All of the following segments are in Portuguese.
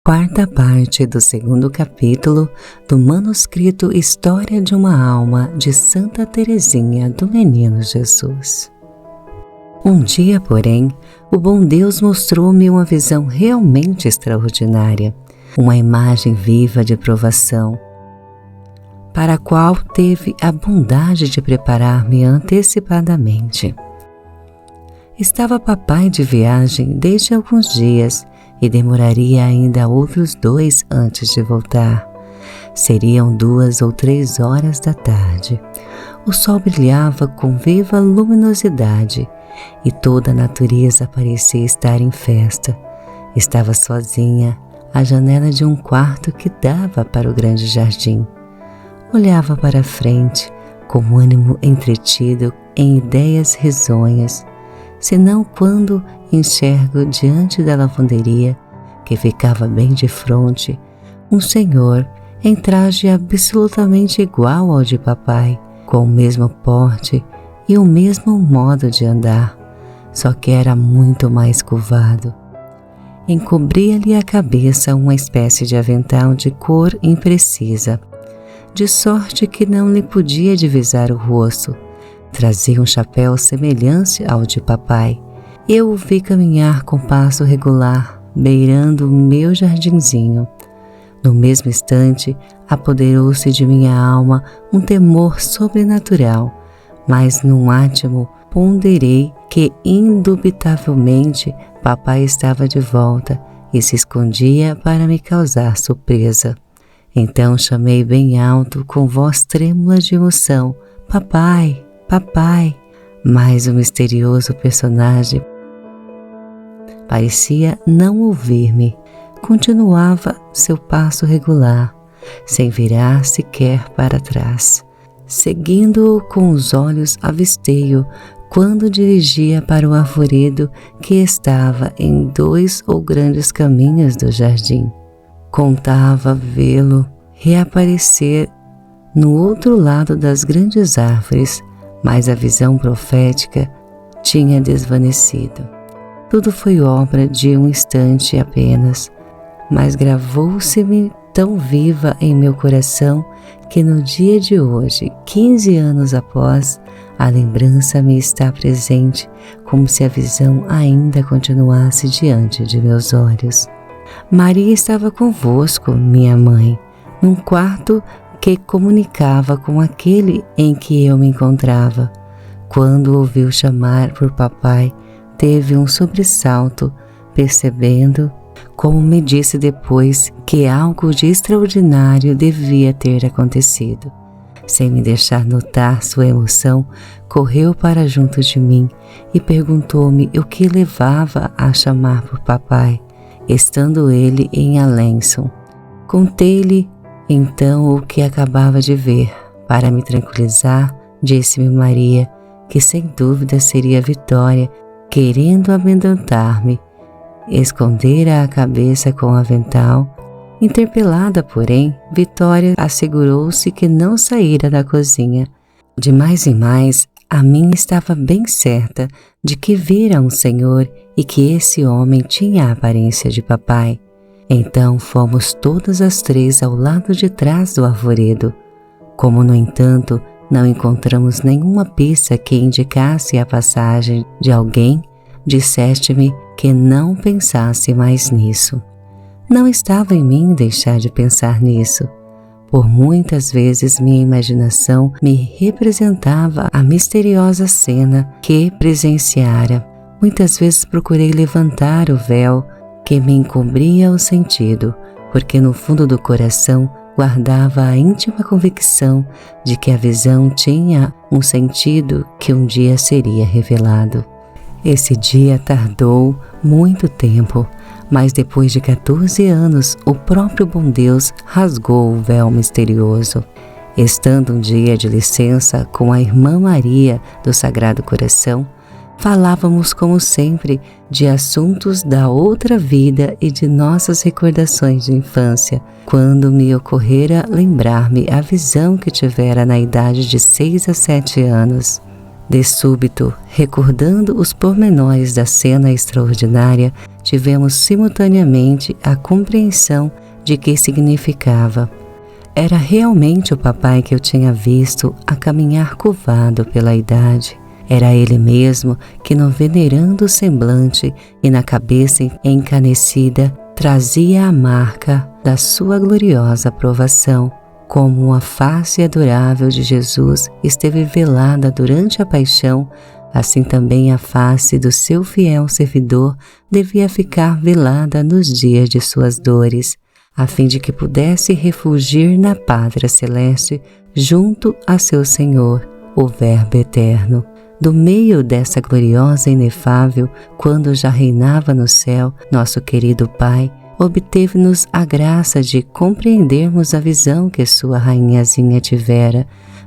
Quarta parte do segundo capítulo do manuscrito História de uma Alma de Santa Teresinha do Menino Jesus. Um dia, porém, o bom Deus mostrou-me uma visão realmente extraordinária, uma imagem viva de provação, para a qual teve a bondade de preparar-me antecipadamente. Estava papai de viagem desde alguns dias e demoraria ainda outros 2 antes de voltar. Seriam 2 ou 3 horas da tarde. O sol brilhava com viva luminosidade e toda a natureza parecia estar em festa. Estava sozinha à janela de um quarto que dava para o grande jardim. Olhava para frente com ânimo entretido em ideias risonhas, senão quando enxergo diante da lavanderia, que ficava bem de frente, um senhor em traje absolutamente igual ao de papai, com o mesmo porte e o mesmo modo de andar, só que era muito mais curvado. Encobria-lhe a cabeça uma espécie de avental de cor imprecisa, de sorte que não lhe podia divisar o rosto. Trazia um chapéu semelhante ao de papai. Eu o vi caminhar com passo regular, beirando o meu jardinzinho. No mesmo instante, apoderou-se de minha alma um temor sobrenatural, mas num átimo ponderei que indubitavelmente papai estava de volta e se escondia para me causar surpresa. Então chamei bem alto, com voz trêmula de emoção: "Papai! Papai!" Mas o misterioso personagem parecia não ouvir-me. Continuava seu passo regular, sem virar sequer para trás. Seguindo-o com os olhos, avistei-o quando dirigia para o arvoredo que estava em 2 ou grandes caminhos do jardim. Contava vê-lo reaparecer no outro lado das grandes árvores, mas a visão profética tinha desvanecido. Tudo foi obra de um instante apenas, mas gravou-se-me tão viva em meu coração que no dia de hoje, 15 anos após, a lembrança me está presente, como se a visão ainda continuasse diante de meus olhos. Maria estava convosco, minha mãe, num quarto que comunicava com aquele em que eu me encontrava. Quando ouviu chamar por papai, teve um sobressalto, percebendo, como me disse depois, que algo de extraordinário devia ter acontecido. Sem me deixar notar sua emoção, correu para junto de mim e perguntou-me o que levava a chamar por papai, estando ele em Alençon. Contei-lhe então o que acabava de ver. Para me tranquilizar, disse-me Maria que sem dúvida seria Vitória, querendo amedrontar-me. Escondera a cabeça com o avental. Interpelada, porém, Vitória assegurou-se que não saíra da cozinha. De mais em mais, a mim estava bem certa de que vira um senhor e que esse homem tinha a aparência de papai. Então fomos todas as 3 ao lado de trás do arvoredo. Como, no entanto, não encontramos nenhuma pista que indicasse a passagem de alguém, disseste-me que não pensasse mais nisso. Não estava em mim deixar de pensar nisso. Por muitas vezes minha imaginação me representava a misteriosa cena que presenciara. Muitas vezes procurei levantar o véu que me encobria o sentido, porque no fundo do coração guardava a íntima convicção de que a visão tinha um sentido que um dia seria revelado. Esse dia tardou muito tempo, mas depois de 14 anos, o próprio bom Deus rasgou o véu misterioso. Estando um dia de licença com a irmã Maria do Sagrado Coração, falávamos como sempre de assuntos da outra vida e de nossas recordações de infância, quando me ocorrera lembrar-me a visão que tivera na idade de 6 a 7 anos. De súbito, recordando os pormenores da cena extraordinária, tivemos simultaneamente a compreensão de que significava. Era realmente o papai que eu tinha visto a caminhar curvado pela idade. Era ele mesmo que, no venerando semblante e na cabeça encanecida, trazia a marca da sua gloriosa aprovação. Como a face adorável de Jesus esteve velada durante a paixão, assim também a face do seu fiel servidor devia ficar velada nos dias de suas dores, a fim de que pudesse refugir na pátria celeste junto a seu Senhor, o Verbo eterno. Do meio dessa gloriosa e inefável, quando já reinava no céu, nosso querido Pai obteve-nos a graça de compreendermos a visão que sua rainhazinha tivera,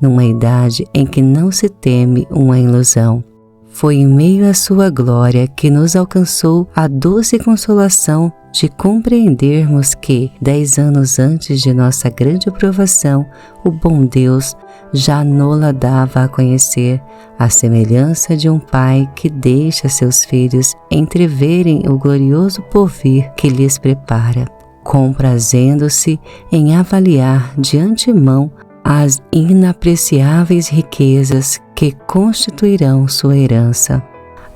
numa idade em que não se teme uma ilusão. Foi em meio à sua glória que nos alcançou a doce consolação de compreendermos que, 10 anos antes de nossa grande aprovação, o bom Deus já nola dava a conhecer, à semelhança de um pai que deixa seus filhos entreverem o glorioso porvir que lhes prepara, comprazendo-se em avaliar de antemão as inapreciáveis riquezas que constituirão sua herança.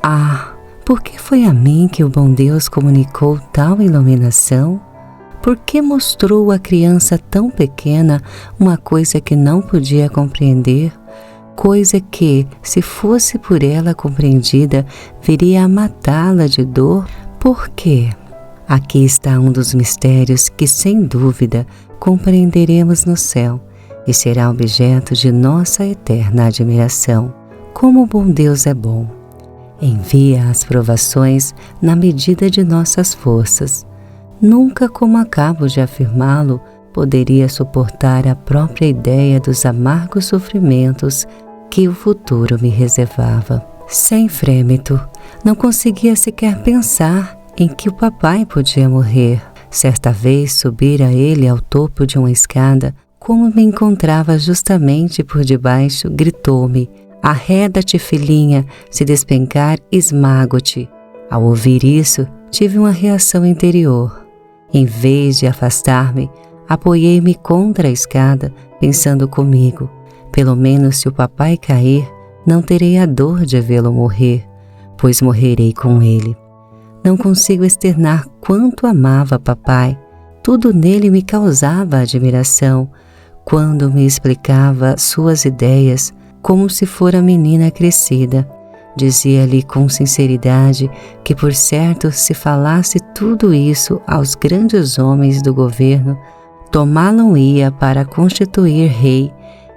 Ah, por que foi a mim que o bom Deus comunicou tal iluminação? Por que mostrou à criança tão pequena uma coisa que não podia compreender, coisa que, se fosse por ela compreendida, viria a matá-la de dor? Por quê? Aqui está um dos mistérios que, sem dúvida, compreenderemos no céu e será objeto de nossa eterna admiração. Como o bom Deus é bom! Envia as provações na medida de nossas forças. Nunca, como acabo de afirmá-lo, poderia suportar a própria ideia dos amargos sofrimentos que o futuro me reservava. Sem frêmito, não conseguia sequer pensar em que o papai podia morrer. Certa vez, subir a ele ao topo de uma escada, como me encontrava justamente por debaixo, gritou-me: "Arreda-te, filhinha, se despencar, esmago-te." Ao ouvir isso, tive uma reação interior. Em vez de afastar-me, apoiei-me contra a escada, pensando comigo: pelo menos se o papai cair, não terei a dor de vê-lo morrer, pois morrerei com ele. Não consigo externar quanto amava papai. Tudo nele me causava admiração, quando me explicava suas ideias, como se fora menina crescida. Dizia-lhe com sinceridade que, por certo, se falasse tudo isso aos grandes homens do governo, tomá-lo-ia para constituir rei,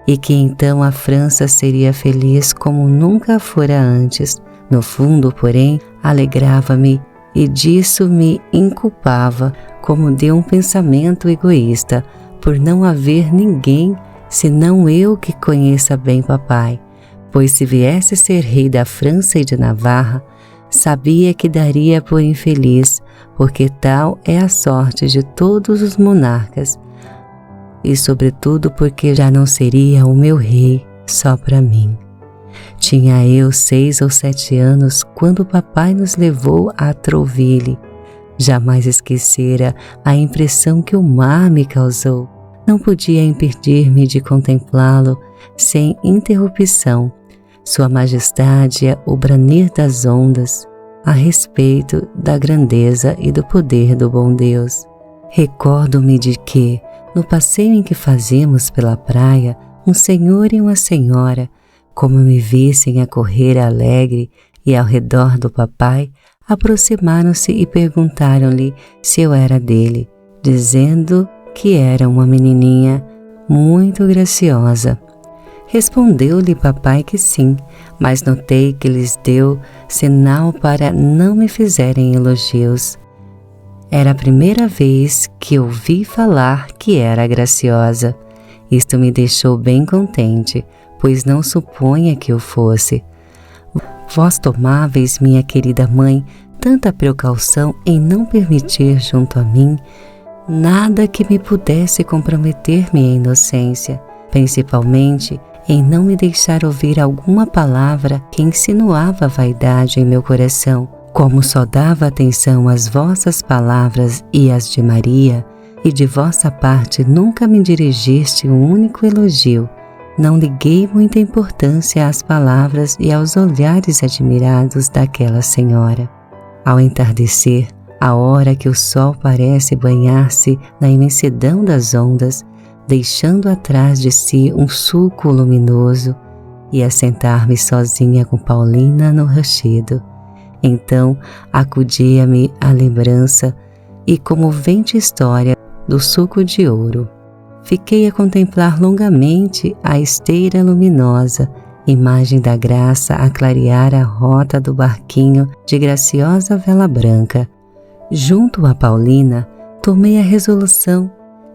e que então a França seria feliz como nunca fora antes. No fundo, porém, alegrava-me e disso me inculpava, como de um pensamento egoísta, por não haver ninguém senão eu que conheça bem papai, pois se viesse ser rei da França e de Navarra, sabia que daria por infeliz, porque tal é a sorte de todos os monarcas, e sobretudo porque já não seria o meu rei só para mim. Tinha eu 6 ou 7 anos quando o papai nos levou a Trouville. Jamais esquecera a impressão que o mar me causou. Não podia impedir-me de contemplá-lo sem interrupção. Sua majestade, o branir das ondas, a respeito da grandeza e do poder do bom Deus. Recordo-me de que, no passeio em que fazíamos pela praia, um senhor e uma senhora, como me vissem a correr alegre e ao redor do papai, aproximaram-se e perguntaram-lhe se eu era dele, dizendo que era uma menininha muito graciosa. Respondeu-lhe papai que sim, mas notei que lhes deu sinal para não me fizerem elogios. Era a primeira vez que ouvi falar que era graciosa. Isto me deixou bem contente, pois não suponha que eu fosse. Vós tomáveis, minha querida mãe, tanta precaução em não permitir junto a mim nada que me pudesse comprometer minha inocência, principalmente em não me deixar ouvir alguma palavra que insinuava vaidade em meu coração. Como só dava atenção às vossas palavras e às de Maria, e de vossa parte nunca me dirigiste um único elogio, não liguei muita importância às palavras e aos olhares admirados daquela senhora. Ao entardecer, a hora que o sol parece banhar-se na imensidão das ondas, deixando atrás de si um sulco luminoso, e assentar-me sozinha com Paulina no rochedo. Então acudia-me a lembrança e comovente história do sulco de ouro. Fiquei a contemplar longamente a esteira luminosa, imagem da graça a clarear a rota do barquinho de graciosa vela branca. Junto a Paulina, tomei a resolução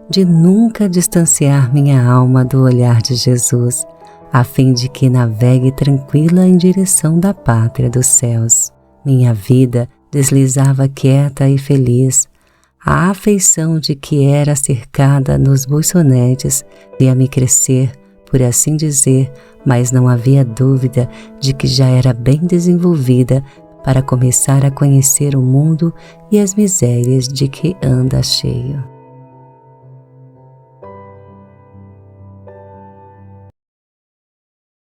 de nunca distanciar minha alma do olhar de Jesus, a fim de que navegue tranquila em direção da pátria dos céus. Minha vida deslizava quieta e feliz. A afeição de que era cercada nos buçonetes via-me crescer, por assim dizer, mas não havia dúvida de que já era bem desenvolvida para começar a conhecer o mundo e as misérias de que anda cheio.